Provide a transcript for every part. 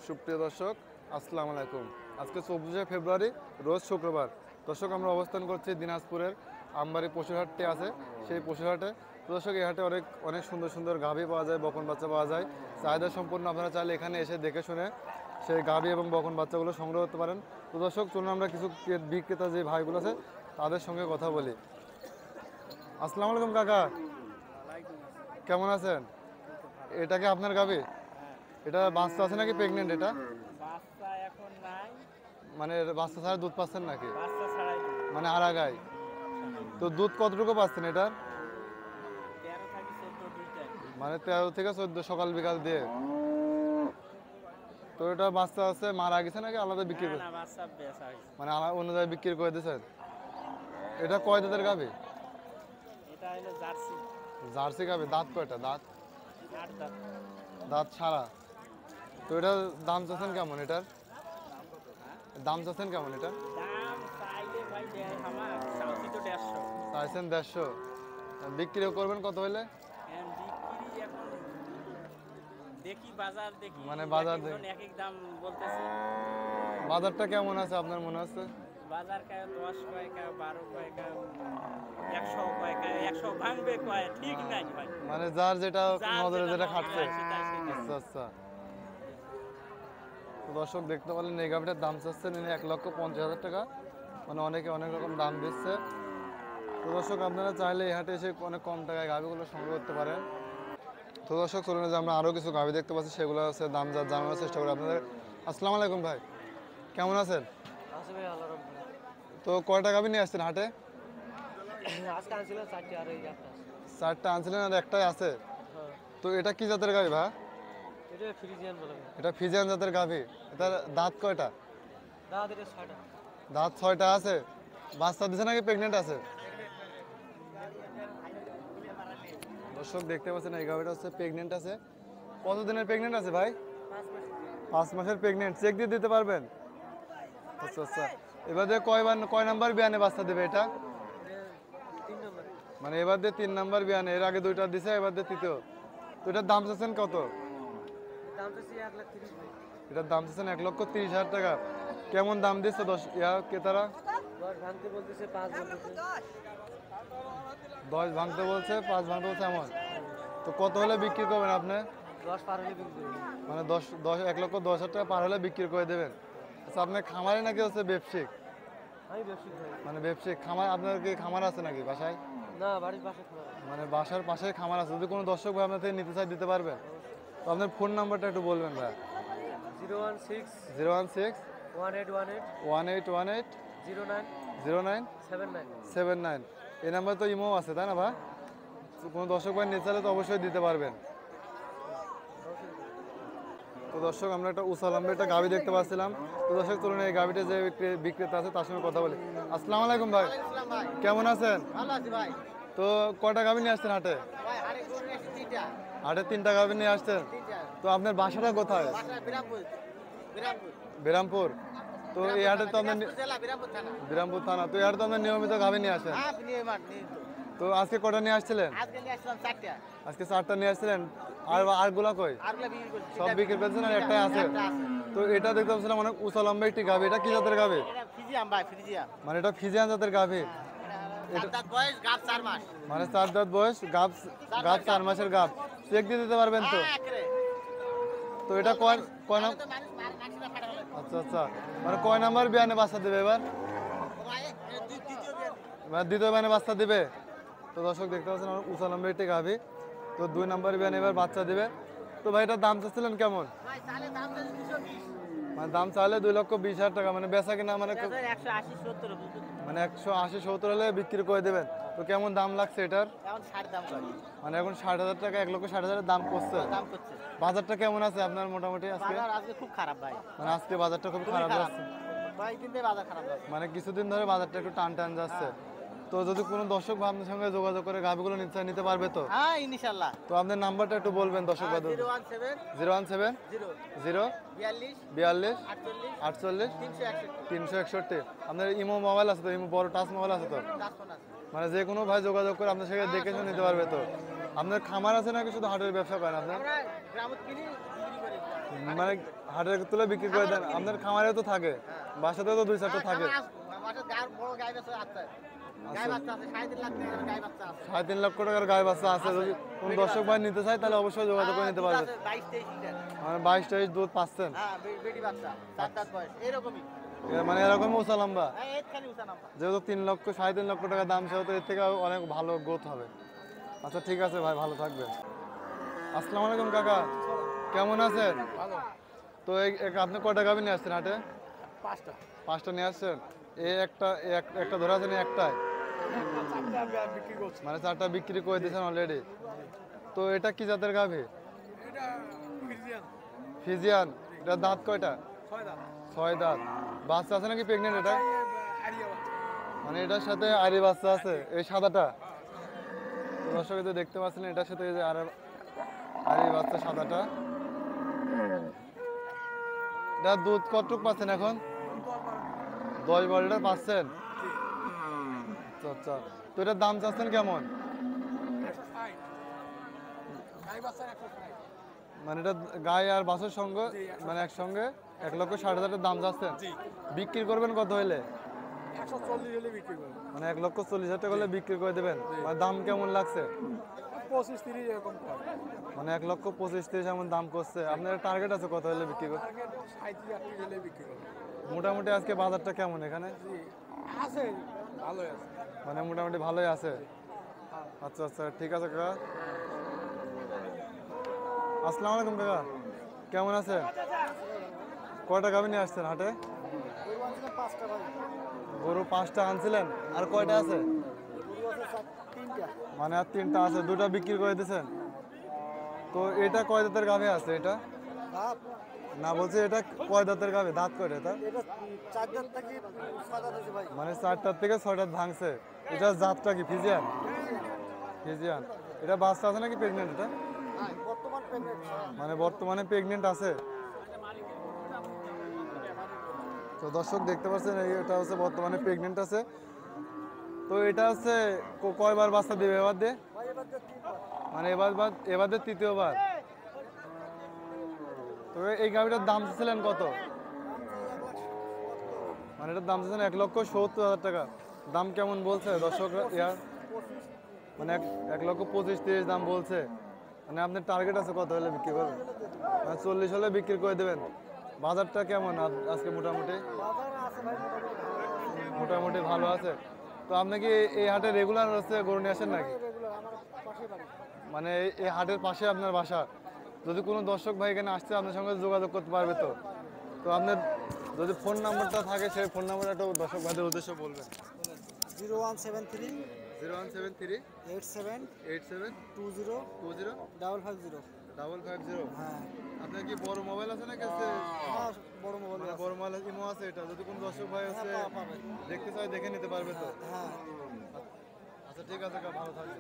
সুপ্রিয় দর্শক, আসসালামু আলাইকুম। আজকে 24শে ফেব্রুয়ারি, রোজ শুক্রবার। দর্শক, আমরা অবস্থান করছি দিনাজপুরের আমবাড়ি পশুহাটটি আছে, সেই পশুহাটে। তো দর্শক, এই হাটে অনেক অনেক সুন্দর সুন্দর গাভী পাওয়া যায়, বকন বাচ্চা পাওয়া যায়। চাহিদা সম্পূর্ণ, আপনারা চাইলে এখানে এসে দেখে শুনে সেই গাভী এবং বকন বাচ্চাগুলো সংগ্রহ করতে পারেন। তো দর্শক, চলুন আমরা কিছু বিক্রেতা যে ভাইগুলো আছে তাদের সঙ্গে কথা বলি। আসসালামু আলাইকুম কাকা, কেমন আছেন? এটা কি আপনার গাভী? এটা বাচ্চা আছে নাকি প্রেগনেন্ট? এটা বাচ্চা এখন নাই, মানে বাচ্চা ছাড়া দুধ পাচ্ছেন নাকি? বাচ্চা ছাড়াই দিই। মানে আড়াগাই। তো দুধ কতটুকু পাচ্ছেন এটার? 13 থেকে 14 দুইটাই। মানে 13 থেকে 14 সকাল বিকাল দিয়ে। তো এটা বাচ্চা আছে মারা গেছে নাকি আলাদা বিক্রি না করে? না, বাচ্চা বেচা হয়েছে। মানে অন্য জায়গায় বিক্রি করে দিয়েছেন? এটা কয় দাঁতের গাভী? এটা হলো জার্সি। জার্সি গাভী। দাঁত কয়টা? দাঁত 8 দাঁত। দাঁত ছাড়া। তো এটার দাম চাচ্ছেন কেমন? এটার দাম চাচ্ছেন কেমন? এটা দাম চাইলে ভাই দেয় আমার, চাউছি তো 150। চাইছেন 150। বিক্রিও করবেন কত হলে? বিক্রি এখন দেখি, বাজার দেখি, মানে বাজার এক দেখি। একজন এক এক দাম বলতেছে। বাজারটা কেমন আছে আপনার মনে হচ্ছে? বাজার কায় 10 কয়, কায় 12 কয়, কায় 100 কয়, কায় 100 ভাঙবে কয়, ঠিক নাই ভাই। মানে যার যেটা যার নজরে যেটা মনে খাটছে। হয় সেটাই সেটাই। আচ্ছা আচ্ছা। তো দর্শক, দেখতে পারলেন এই গাভিটার দাম চাচ্ছে 1,50,000 টাকা। মানে অনেকে অনেক রকম দাম দিচ্ছে। তো দর্শক, আপনারা চাইলে এই হাটে এসে অনেক কম টাকায় গাভিগুলো সংগ্রহ করতে পারেন। তো দর্শক, চলুন যে আমরা আরও কিছু গাভি দেখতে পাচ্ছি, সেগুলো হচ্ছে দাম জানানোর চেষ্টা করি আপনাদের। আসসালামু আলাইকুম ভাই, কেমন আছেন? আছে ভাই, আল্লাহর রহমতে। তো কয়টা গাভি নিয়ে আসছেন হাটে? আজকে আনছিল 4টি, আর এই একটা আছে। 4টা আনছিলেন আর একটাই আছে? হ্যাঁ, তো এটা কি জাতের গাভি ভাই? এটা ফ্রিজিয়ান বলে ভাই। এটা ফিজিয়ান জাতের গাভি। এটার দাঁত কয়টা? দাদা এটা 6টা। দাঁত 6টা আছে। বাচ্চা দিছে নাকি প্রেগনেন্ট আছে? দর্শক, দেখতে পাচ্ছেন এই গাভিটা হচ্ছে প্রেগনেন্ট আছে। কতদিনের প্রেগনেন্ট আছে ভাই? 5 মাসের প্রেগনেন্ট। চেক দিয়ে দিতে পারবেন? আচ্ছা আচ্ছা। এবার দিয়ে কয় নাম্বার বিয়ানে বাচ্চা দেবে এটা? 3 নম্বর। মানে এবার দিয়ে 3 নাম্বার বিয়ানে। এর আগে 2টা দিছে, এবার দিয়ে 3য়। তো এটার দাম চাচ্ছেন কত? দাম তো 1,30,000 ভাই। এটার দাম চাচ্ছেন 1,30,000 টাকা। কেমন দাম দিচ্ছে ক্রেতারা? 10 ভাঙতে বলতেছে, 5 বলতেছে। 10 ভাঙতে বলছে, 5 ভাঙতে বলছে, এমন। তো কত হলে বিক্রি করবেন আপনি? 10 পার হলে বিক্রি করব। মানে 1,10,000 টাকা পার হলে বিক্রি করে দেবেন। আচ্ছা, আপনার খামারে নাকি হচ্ছে ব্যবসায়িক? আমি ব্যবসায়িক ভাই। মানে ব্যবসায়িক খামার। আপনার কি খামার আছে নাকি বাসায়? না, বাড়ির পাশে খোলা। মানে বাসার পাশে খামার আছে। যদি কোনো দর্শক ভাই আপনার থেকে নিতে চাই, দিতে পারবেন? তো আপনার ফোন নাম্বারটা একটু বলবেন ভাই। 016 016 1818 1818 09 09 79। 79। এই নাম্বার তো ইমো আছে, তাই না ভাই? তো কোনো দর্শক ভাই নিতে চাইলে তো অবশ্যই দিতে পারবেন। তো দর্শক, আমরা একটা উষা লম্বে একটা গাভি দেখতে পাচ্ছিলাম। তো দর্শক, চলুন এই গাভিটা যে বিক্রেতা আছে তার সঙ্গে কথা বলি। আসসালামু আলাইকুম ভাই, ভাই, কেমন আছেন? ভালো আছি ভাই। তো কয়টা গাভি নিয়ে আসছেন হাটে? ভাই, আরে গরু নিয়ে আসছি 3টা। হাটে 3টা গাভি নিয়ে আসছেন। 3টা। তো আপনার বাসাটা কোথায়? বাসা বিরামপুর। বিরামপুর। বিরামপুর। তো এই হাটে তো আপনার দিনাজপুর জেলা, বিরামপুর থানা। বিরামপুর থানা। তো এই হাটে তো আপনার নিয়মিত গাভি নিয়ে আসেন। হ্যাঁ, নিয়ে মার নিয়ে তো। তো আজকে কটা নিয়ে আসছিলেন? আজকে নিয়ে আসলাম 4টা। আজকে 4টা নিয়ে আসছিলেন। আর গুলা কই? আরগুলা বিক্রি করছি। সব বিক্রি করেছেন আর একটাই আছে? একটা আছে। তো এটা দেখতে পাচ্ছিলাম অনেক উঁচা লম্বা একটি গাভি। এটা কি জাতের গাভি? এটা ফ্রিজিয়াম ভাই, ফ্রিজিয়াম। মানে এটা ফিজিয়ান জাতের গাভি। এটা দাঁত বয়স, গাব 4 মাস। মানে 4 দাঁত বয়স, গাব 4 মাসের গাব। চেক দিয়ে দিতে পারবেন তো? হ্যাঁ, একেবারে। তো এটা কয় কয় নাম? তো মানুষ মাছটা ফাটা হলো। আচ্ছা আচ্ছা। মানে কয় নাম্বার বিয়ানে বাচ্চা দেবে এবার? ভাই, দ্বিতীয় বিয়ে। মানে 2য় বিয়ানে বাচ্চা দিবে। তো দর্শক, দেখতে পাচ্ছেন অনেক উঁচা লম্বা একটি গাভি। তো 2 নাম্বার বিয়ানে এবার বাচ্চা দিবে। তো ভাই, এটার দাম চাচ্ছিলেন কেমন? ভাই, তাহলে দাম তো 220। মানে দাম চাইলে 2,20,000 টাকা। মানে বেচা কিনা মানে 180 70 বুঝতে। মানে 180-70 হলে বিক্রি করে দেবেন। তো কেমন দাম লাগছে এটার? এখন 60 দাম লাগে। মানে এখন 60,000 টাকা, 1,60,000 দাম পড়ছে। দাম করছে। বাজারটা কেমন আছে আপনার মোটামুটি আজকে? বাজার আজকে খুব খারাপ ভাই। মানে আজকে বাজারটা খুব খুবই খারাপ খারাপ। যাচ্ছে। কয়েকদিন থেকে বাজার খারাপ যাচ্ছে। মানে কিছুদিন ধরে বাজারটা একটু টান টান যাচ্ছে। তো যদি কোনো দর্শক ভাই আপনার সঙ্গে যোগাযোগ করে গাভিগুলো নিতে পারবে তো? হ্যাঁ, ইনশাআল্লাহ। তো আপনার নাম্বারটা একটু বলবেন দর্শক ভাই। 017 017 0 0 42 42 48 48 361। 361। আপনার ইমো মোবাইল আছে তো? ইমো বড় টাচ মোবাইল আছে তো? টাচফোন আছে। মানে যে কোনো ভাই যোগাযোগ করে আপনার সঙ্গে দেখে শুনে নিতে পারবে তো? আপনার খামার আছে নাকি শুধু হাটের ব্যবসা করেন আপনার? আমরা গ্রামত কিনি, বিক্রি করি। মানে হাটের তুলে বিক্রি করে দেন, আপনার খামারেও তো থাকে, বাসাতেও তো 2-4টা থাকে। আচ্ছা, 3.5 লাখ টাকার গায়ে বাচ্চা আছে, যদি কোন দর্শক ভাই নিতে চায় তাহলে অবশ্যই যোগাযোগ করে নিতে পারবে। মানে 22-23 দুধ পাচ্ছেন, মানে এরকম উঁচা লম্বা, যেহেতু 3 লক্ষ 3.5 লক্ষ টাকা দাম, সেহেতু এর থেকে অনেক ভালো গ্রোথ হবে। আচ্ছা ঠিক আছে ভাই, ভালো থাকবেন। আসসালামু আলাইকুম কাকা, কেমন আছেন? তো আপনি কয়টা গাভী নিয়ে আসছেন হাটে? 5টা নিয়ে আসছেন। এই একটা ধরে আছেন, একটাই মানে 4টা বিক্রি করে দিয়েছেন অলরেডি। তো এটা কি জাতের গাভী? ফিজিয়ান। এটা দাঁত কয়টা? 6 দাঁত। বাচ্চা আছে নাকি প্রেগনেন্ট এটা? মানে এটার সাথে আরি বাচ্চা আছে, এই সাদাটা। তো দর্শক এই যে দেখতে পাচ্ছেন, এটার সাথে এই যে আরি বাচ্চা সাদাটা। এটা দুধ কতটুকু পাচ্ছেন এখন? 10-12 লিটার পাচ্ছেন। আচ্ছা আচ্ছা, তো এটার দাম চাচ্ছেন কেমন? মানে এটা গায়ে আর বাছুর সঙ্গে মানে একসঙ্গে 1,60,000 দাম যাচ্ছেন। বিক্রি করবেন কত হইলে? 140 হলে বিক্রি করবো। মানে 1,40,000 টাকা হলে বিক্রি করে দেবেন। মানে দাম কেমন লাগছে? 25-30 এরকম করে। মানে 1,25,000-30 এমন দাম করছে। আপনার টার্গেট আছে কত হলে বিক্রি করবেন? টার্গেট 37-38 হলে বিক্রি করবো। মোটামুটি আজকে বাজারটা কেমন এখানে? জি, আছে, ভালোই আছে। মানে মোটামুটি ভালোই আছে। আচ্ছা আচ্ছা, ঠিক আছে কাকা। আসসালামু আলাইকুম কাকা, কেমন আছেন? কয়টা গাভী নিয়ে আসছেন হাটে? গরু 5টা আনছিলেন, আর কয়টা আছে? মানে আর 3টা আছে, 2টা বিক্রি করে দিয়েছেন। তো এটা কয় দাঁতের গাভী আছে এটা? না বলছি এটা কয় দাঁতের গাভী, দাঁত কয়টা এটা? মানে 4টার থেকে 6টা ভাঙছে। এটা জাতটা কি ফিজিয়ান? ফিজিয়ান। এটা বাচ্চা আছে নাকি প্রেগনেন্ট এটা? মানে বর্তমানে প্রেগনেন্ট আছে। তো দর্শক দেখতে পাচ্ছেন, এটা হচ্ছে বর্তমানে প্রেগনেন্ট আছে। তো এটা হচ্ছে কয়বার বাচ্চা দেবে এবার দিয়ে? মানে এবার দিয়ে 3য় বার। তো এই গাভীটার দাম ছিলেন কত? মানে এটার দাম ছিলেন 1,70,000 টাকা। দাম কেমন বলছে দর্শক? মানে 1,25,000-30 দাম বলছে। মানে আপনার টার্গেট আছে কত হলে বিক্রি করবেন? মানে 40 হলে বিক্রি করে দেবেন। বাজারটা কেমন আজকে? মোটামুটি মোটামুটি ভালো আছে। তো আপনি কি এই হাটে রেগুলার হচ্ছে গরু নিয়ে আসেন নাকি? মানে এই হাটের পাশে আপনার বাসা? যদি কোনো দর্শক ভাই এখানে আসতে আপনার সঙ্গে যোগাযোগ করতে পারবে তো? তো আপনার যদি ফোন নাম্বারটা থাকে, সেই ফোন নাম্বারটা একটু দর্শক ভাইদের উদ্দেশ্যে বলবেন। 0173 0173 87 87 20 20 550। 550। হ্যাঁ, আপনার কি বড় মোবাইল আছে নাকি? আছে আমার বড় মোবাইল মানে আছে। বড় মোবাইল ইমো আছে এটা? যদি কোনো দর্শক ভাই আছে পাবে। দেখতে চায়, দেখে নিতে পারবে তো? হ্যাঁ, আচ্ছা ঠিক আছে কাকা, ভালো থাকবেন।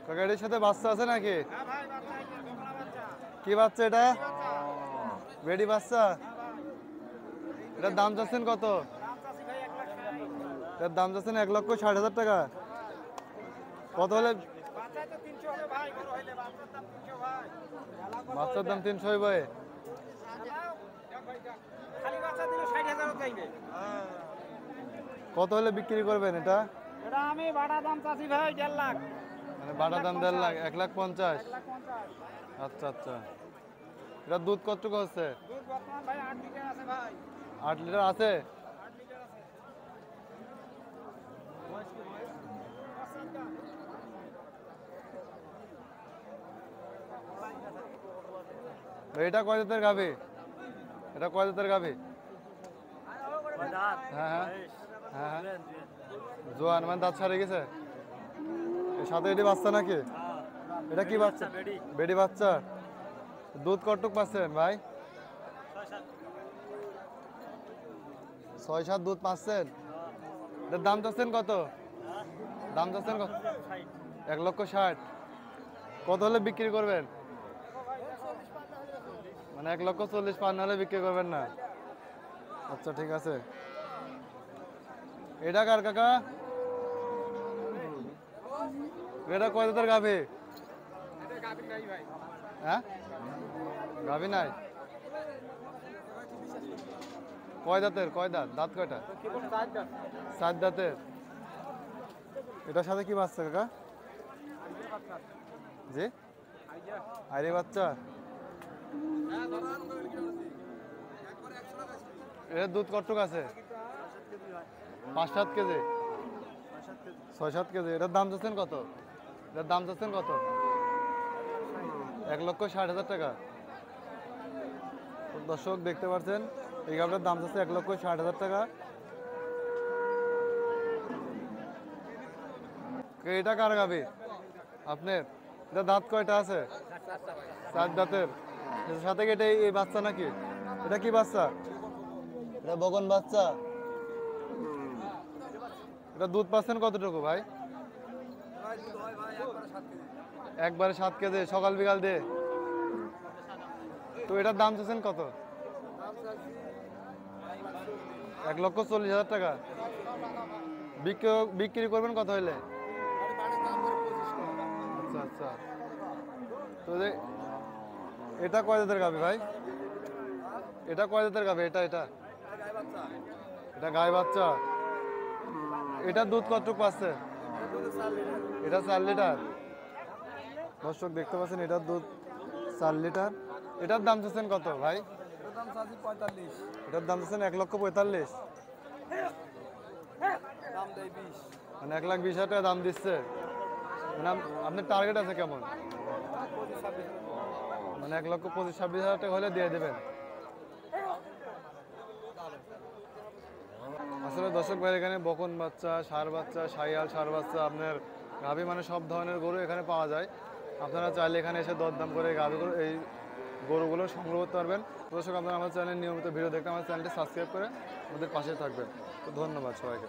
কাকা এটার সাথে বাচ্চা আছে নাকি? কি বাচ্চা এটা? বেডি বাচ্চা। এটার দাম চাচ্ছেন কত? এটার দাম চাচ্ছেন 1,60,000 টাকা। কত হলে? বাচ্চার দাম 300 হইবে। কত হলে বিক্রি করবেন এটা? এটা আমি ভাড়া দাম চাচ্ছি ভাই 1.5 লাখ। মানে বাটা দাম 1.5 লাখ, 1,50,000। 1,50,000। আচ্ছা আচ্ছা, এটা দুধ কতটুকু হচ্ছে? দুধ বর্তমান ভাই 8 লিটার আছে ভাই। 8 লিটার আছে। 8 লিটার আছে। এটা কয় জাতের গাভী? এটা কয় জাতের গাভী? হ্যাঁ হ্যাঁ হ্যাঁ হ্যাঁ, জোয়ান মানে দাঁত ছাড়ে গেছে। এর সাথে এটি বাচ্চা নাকি? এটা কি বাচ্চা? বেডি বাচ্চা। দুধ কতটুক পাচ্ছেন ভাই? 6-7 দুধ পাচ্ছেন। এটার দাম চাচ্ছেন কত? দাম চাচ্ছেন কত? 1,60,000। কত হলে বিক্রি করবেন? মানে 1,40,000 হলে বিক্রি করবেন না? আচ্ছা ঠিক আছে। এটা কার কাকা? এটা কয় দাঁতের গাভী? হ্যাঁ, গাভী নাই। কয় দাঁতের? কয় দাঁত? দাঁত কয়টা? 4 দাঁতের। এটার সাথে কি বাচ্চা কাকা? জি, আইরে বাচ্চা। এর দুধ কতটুক আছে? 5-7 কেজি, 6-7 কেজি। এটার দাম চাচ্ছেন কত? এটার দাম চাচ্ছেন কত? 1,60,000 টাকা। তো দর্শক দেখতে পাচ্ছেন এই গাভীটার দাম চাচ্ছে 1,60,000 টাকা। এটা কার গাভী? আপনার? এটা দাঁত কয়টা আছে? 4 দাঁতের। এর সাথে কি এটা এই বাচ্চা নাকি? এটা কি বাচ্চা? এটা বগন বাচ্চা। এটা দুধ পাচ্ছেন কতটুকু ভাই? একবারে 7 কেজি, সকাল বিকাল দিয়ে। তো এটার দাম চাচ্ছেন কত? 1,40,000 টাকা। বিক্রি করবেন কত হইলে? আচ্ছা আচ্ছা। তো এটা কয় দাঁতের গাভী ভাই? এটা কয় দাঁতের গাভী? এটা এটা এটা গায়ে বাচ্চা। এটা দুধ কতটুকু পাচ্ছে? এটা 4 লিটার। দর্শক দেখতে পাচ্ছেন এটার দুধ 4 লিটার। এটার দাম চাচ্ছেন কত ভাই? এটার দাম চাচ্ছেন 1,45,000। মানে 1,20,000 টাকা দাম দিচ্ছে। মানে আপনার টার্গেট আছে কেমন? মানে 1,25,000-26,000 টাকা হলে দিয়ে দেবেন। আসলে দর্শক ভাই এখানে বকন বাচ্চা, ষাঁড় বাচ্চা, শাহিয়াল ষাঁড় বাচ্চা, আপনার গাভী মানে সব ধরনের গরু এখানে পাওয়া যায়। আপনারা চাইলে এখানে এসে দরদাম করে এই গরুগুলো সংগ্রহ করতে পারবেন। দর্শক আপনারা আমার চ্যানেল নিয়মিত ভিডিও দেখতে আমার চ্যানেলটি সাবস্ক্রাইব করে আমাদের পাশে থাকবেন। তো ধন্যবাদ সবাইকে।